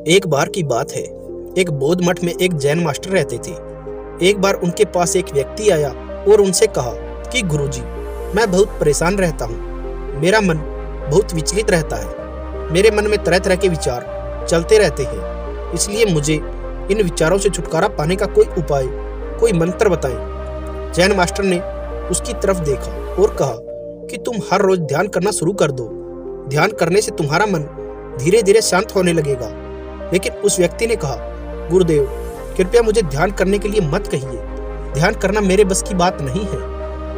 एक बार की बात है। एक बौद्ध मठ में एक जैन मास्टर रहते थे। एक बार उनके पास एक व्यक्ति आया और उनसे कहा कि गुरुजी, मैं बहुत परेशान रहता हूँ। मेरा मन बहुत विचलित रहता है। मेरे मन में तरह तरह के विचार चलते रहते हैं, इसलिए मुझे इन विचारों से छुटकारा पाने का कोई उपाय, कोई मंत्र बताएं। जैन मास्टर ने उसकी तरफ देखा और कहा कि तुम हर रोज ध्यान करना शुरू कर दो। ध्यान करने से तुम्हारा मन धीरे धीरे शांत होने लगेगा। लेकिन उस व्यक्ति ने कहा, गुरुदेव, कृपया मुझे ध्यान करने के लिए मत कहिए। ध्यान करना मेरे बस की बात नहीं है,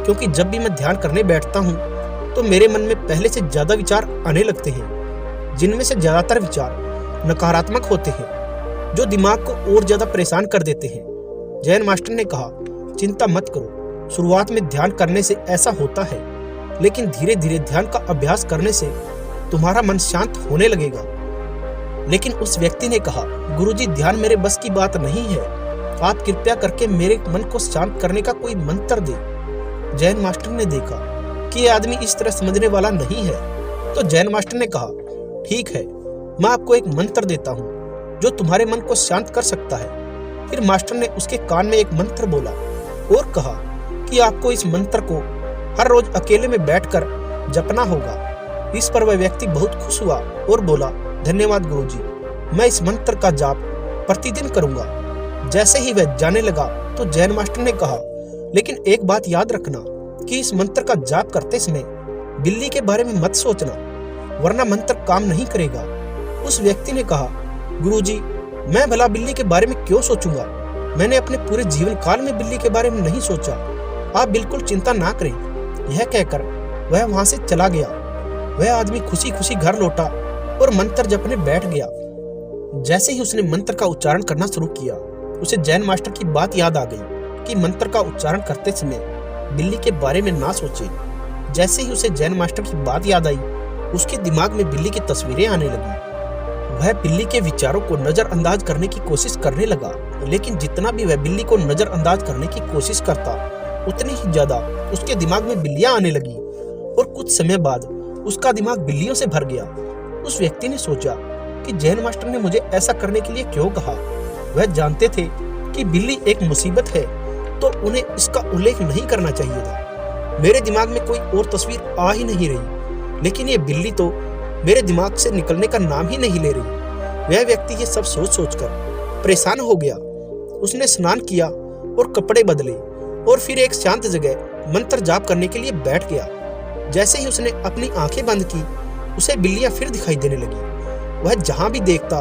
क्योंकि जब भी मैं ध्यान करने बैठता हूँ तो मेरे मन में पहले से ज्यादा विचार आने लगते हैं, जिनमें से ज्यादातर विचार नकारात्मक होते हैं, जो दिमाग को और ज्यादा परेशान कर देते हैं। जैन मास्टर ने कहा, चिंता मत करो। शुरुआत में ध्यान करने से ऐसा होता है, लेकिन धीरे धीरे ध्यान का अभ्यास करने से तुम्हारा मन शांत होने लगेगा। लेकिन उस व्यक्ति ने कहा, गुरुजी, ध्यान मेरे बस की बात नहीं है। आप कृपया करके मेरे मन को शांत करने का कोई मंत्र दें। जैन मास्टर ने देखा कि यह आदमी इस तरह समझने वाला नहीं है, तो जैन मास्टर ने कहा, ठीक है, मैं आपको एक मंत्र देता हूँ जो तुम्हारे मन को शांत कर सकता है। फिर मास्टर ने उसके कान में एक मंत्र बोला और कहा कि आपको इस मंत्र को हर रोज अकेले में बैठकर जपना होगा। इस पर वह व्यक्ति बहुत खुश हुआ और बोला, धन्यवाद गुरुजी, मैं इस मंत्र का जाप प्रतिदिन करूंगा। जैसे ही वह जाने लगा तो जैन मास्टर ने कहा, लेकिन एक बात याद रखना कि इस मंत्र का जाप करते समय बिल्ली के बारे में मत सोचना, वरना मंत्र काम नहीं करेगा। उस व्यक्ति ने कहा, गुरुजी, मैं भला बिल्ली के बारे में क्यों सोचूंगा? मैंने अपने पूरे जीवन काल में बिल्ली के बारे में नहीं सोचा। आप बिल्कुल चिंता ना करें। यह कहकर वह वहां से चला गया। वह आदमी खुशी खुशी घर लौटा और मंत्र जपने बैठ गया। जैसे ही उसने मंत्र का उच्चारण करना शुरू किया, उसे जैन मास्टर की बात याद आ गई कि मंत्र का उच्चारण करते समय बिल्ली के बारे में ना सोचे। जैसे ही उसे जैन मास्टर की बात याद आई, उसके दिमाग में बिल्ली की तस्वीरें आने लगी। वह बिल्ली के विचारों को नजरअंदाज करने की कोशिश करने लगा, लेकिन जितना भी वह बिल्ली को नजरअंदाज करने की कोशिश करता, उतनी ही ज्यादा उसके दिमाग में बिल्लियां आने लगी और कुछ समय बाद उसका दिमाग बिल्लियों से भर गया। उस व्यक्ति ने सोचा कि जैन मास्टर ने मुझे ऐसा करने के लिए क्यों कहा। वह जानते थे कि बिल्ली एक मुसीबत है, तो उन्हें इसका उल्लेख नहीं करना चाहिए था। मेरे दिमाग में कोई और तस्वीर आ ही नहीं रही, लेकिन ये बिल्ली तो मेरे दिमाग से निकलने का नाम ही नहीं ले रही। वह व्यक्ति ये सब सोच सोचकर परेशान हो गया। उसने स्नान किया और कपड़े बदले और फिर एक शांत जगह मंत्र जाप करने के लिए बैठ गया। जैसे ही उसने अपनी आंखें बंद की, उसे बिल्लियां फिर दिखाई देने लगी। वह जहां भी देखता,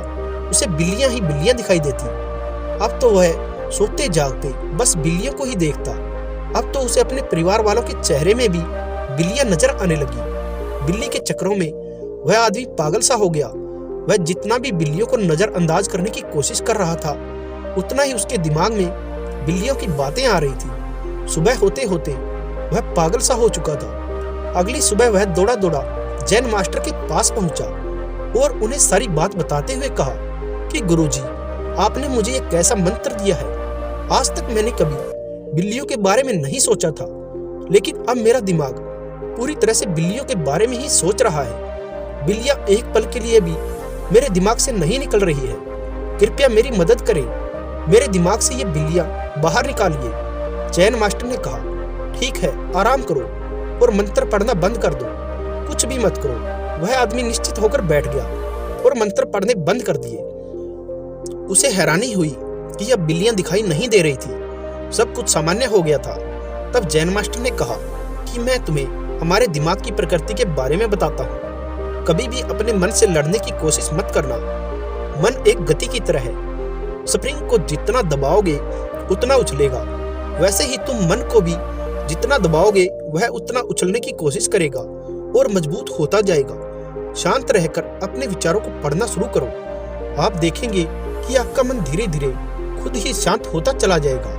उसे बिल्लियां ही बिल्लियां दिखाई देती। अब तो वह सोते जागते बस बिल्लियों को ही देखता। अब तो उसे अपने परिवार वालों के चेहरे में भी बिल्लियां नजर आने लगी। बिल्ली के चक्करों में वह आदमी पागल सा हो गया। वह जितना भी बिल्लियों को नजरअंदाज करने की कोशिश कर रहा था, उतना ही उसके दिमाग में बिल्लियों की बातें आ रही थी। सुबह होते होते वह पागल सा हो चुका था। अगली सुबह वह दौड़ा दौड़ा जैन मास्टर के पास पहुंचा और उन्हें सारी बात बताते हुए कहा कि गुरुजी, आपने मुझे एक ऐसा मंत्र दिया है। आज तक मैंने कभी बिल्लियों के बारे में नहीं सोचा था, लेकिन अब मेरा दिमाग पूरी तरह से बिल्लियों के बारे में ही सोच रहा है। बिल्लियां एक पल के लिए भी मेरे दिमाग से नहीं निकल रही है। कृपया मेरी मदद करें। मेरे दिमाग से ये बिल्लियां बाहर निकालिए। जैन मास्टर ने कहा, ठीक है, आराम करो और मंत्र पढ़ना बंद कर दो। कुछ भी मत करो। वह आदमी निश्चित होकर बैठ गया और मंत्र पढ़ने बंद कर दिए। उसे हैरानी हुई कि अब बिल्लियां दिखाई नहीं दे रही थी। सब कुछ सामान्य हो गया था। तब जैन मास्टर ने कहा कि मैं तुम्हें हमारे दिमाग की प्रकृति के बारे में बताता हूँ। कभी भी अपने मन से लड़ने की कोशिश मत करना। मन एक गति की तरह है। स्प्रिंग को जितना दबाओगे उतना उछलेगा। वैसे ही तुम मन को भी जितना दबाओगे वह उतना उछलने की कोशिश करेगा और मजबूत होता जाएगा। शांत रहकर अपने विचारों को पढ़ना शुरू करो। आप देखेंगे कि आपका मन धीरे धीरे खुद ही शांत होता चला जाएगा।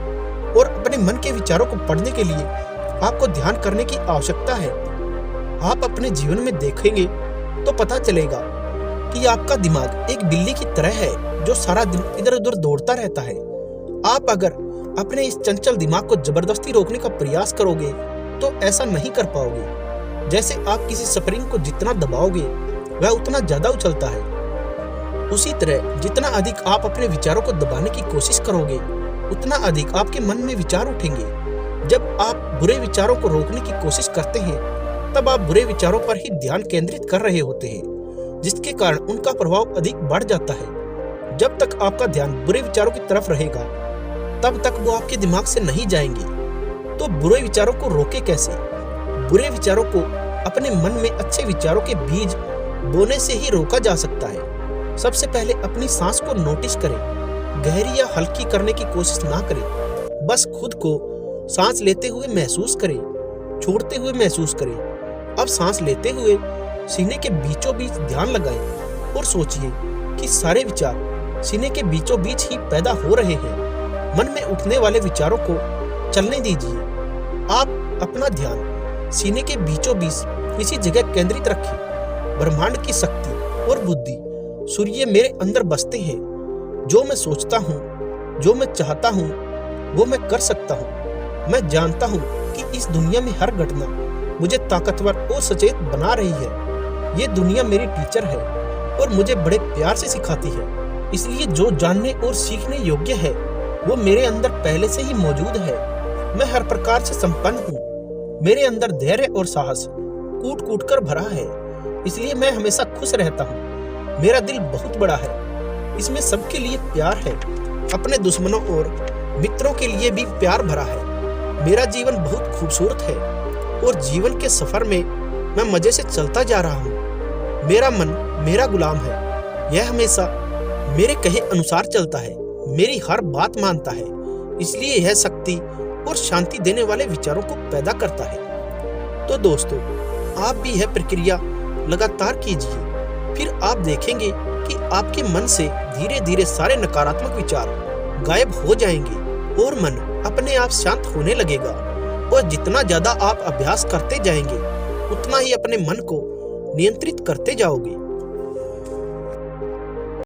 और अपने मन के विचारों को पढ़ने के लिए आपको ध्यान करने की आवश्यकता है। आप अपने जीवन में देखेंगे तो पता चलेगा कि आपका दिमाग एक बिल्ली की तरह है जो सारा दिन इधर उधर दौड़ता रहता है। आप अगर अपने इस चंचल दिमाग को जबरदस्ती रोकने का प्रयास करोगे तो ऐसा नहीं कर पाओगे। जैसे आप किसी स्प्रिंग को जितना दबाओगे वह उतना ज्यादा उछलता है। उसी तरह जितना अधिक आप अपने विचारों को दबाने की कोशिश करोगे, उतना अधिक आपके मन में विचार उठेंगे। जब आप बुरे विचारों को रोकने की कोशिश करते हैं, तब आप बुरे विचारों पर ही ध्यान केंद्रित कर रहे होते हैं, जिसके कारण उनका प्रभाव अधिक बढ़ जाता है। जब तक आपका ध्यान बुरे विचारों की तरफ रहेगा, तब तक वो आपके दिमाग से नहीं जाएंगे। तो बुरे विचारों को रोके कैसे? बुरे विचारों को अपने मन में अच्छे विचारों के बीज बोने से ही रोका जा सकता है। सबसे पहले अपनी सांस को नोटिस करें। गहरी या हल्की करने की कोशिश ना करें, बस खुद को सांस लेते हुए महसूस करें, छोड़ते हुए महसूस करें। अब सांस लेते हुए सीने के बीचों बीच ध्यान लगाएं और सोचिए कि सारे विचार सीने के बीचों बीच ही पैदा हो रहे हैं। मन में उठने वाले विचारों को चलने दीजिए। आप अपना ध्यान सीने के बीचों बीच किसी जगह केंद्रित रखें। ब्रह्मांड की शक्ति और बुद्धि सूर्य मेरे अंदर बसते हैं। जो मैं सोचता हूँ, जो मैं चाहता हूँ, वो मैं कर सकता हूँ। मैं जानता हूँ कि इस दुनिया में हर घटना मुझे ताकतवर और सचेत बना रही है। ये दुनिया मेरी टीचर है और मुझे बड़े प्यार से सिखाती है। इसलिए जो जानने और सीखने योग्य है, वो मेरे अंदर पहले से ही मौजूद है। मैं हर प्रकार से संपन्न हूँ। मेरे अंदर धैर्य और साहस कूट कूट कर भरा है, इसलिए मैं हमेशा खुश रहता हूँ। मेरा दिल बहुत बड़ा है, इसमें सबके लिए प्यार है। अपने दुश्मनों और मित्रों के लिए भी प्यार भरा है। मेरा जीवन बहुत खूबसूरत है और जीवन के सफर में मैं मजे से चलता जा रहा हूँ। मेरा मन मेरा गुलाम है। यह हमेशा मेरे कहे अनुसार चलता है, मेरी हर बात मानता है। इसलिए यह शक्ति और शांति देने वाले विचारों को पैदा करता है। तो दोस्तों, आप भी यह प्रक्रिया लगातार कीजिए, फिर आप देखेंगे कि आपके मन से धीरे धीरे सारे नकारात्मक विचार गायब हो जाएंगे और मन अपने आप शांत होने लगेगा। और जितना ज्यादा आप अभ्यास करते जाएंगे, उतना ही अपने मन को नियंत्रित करते जाओगे।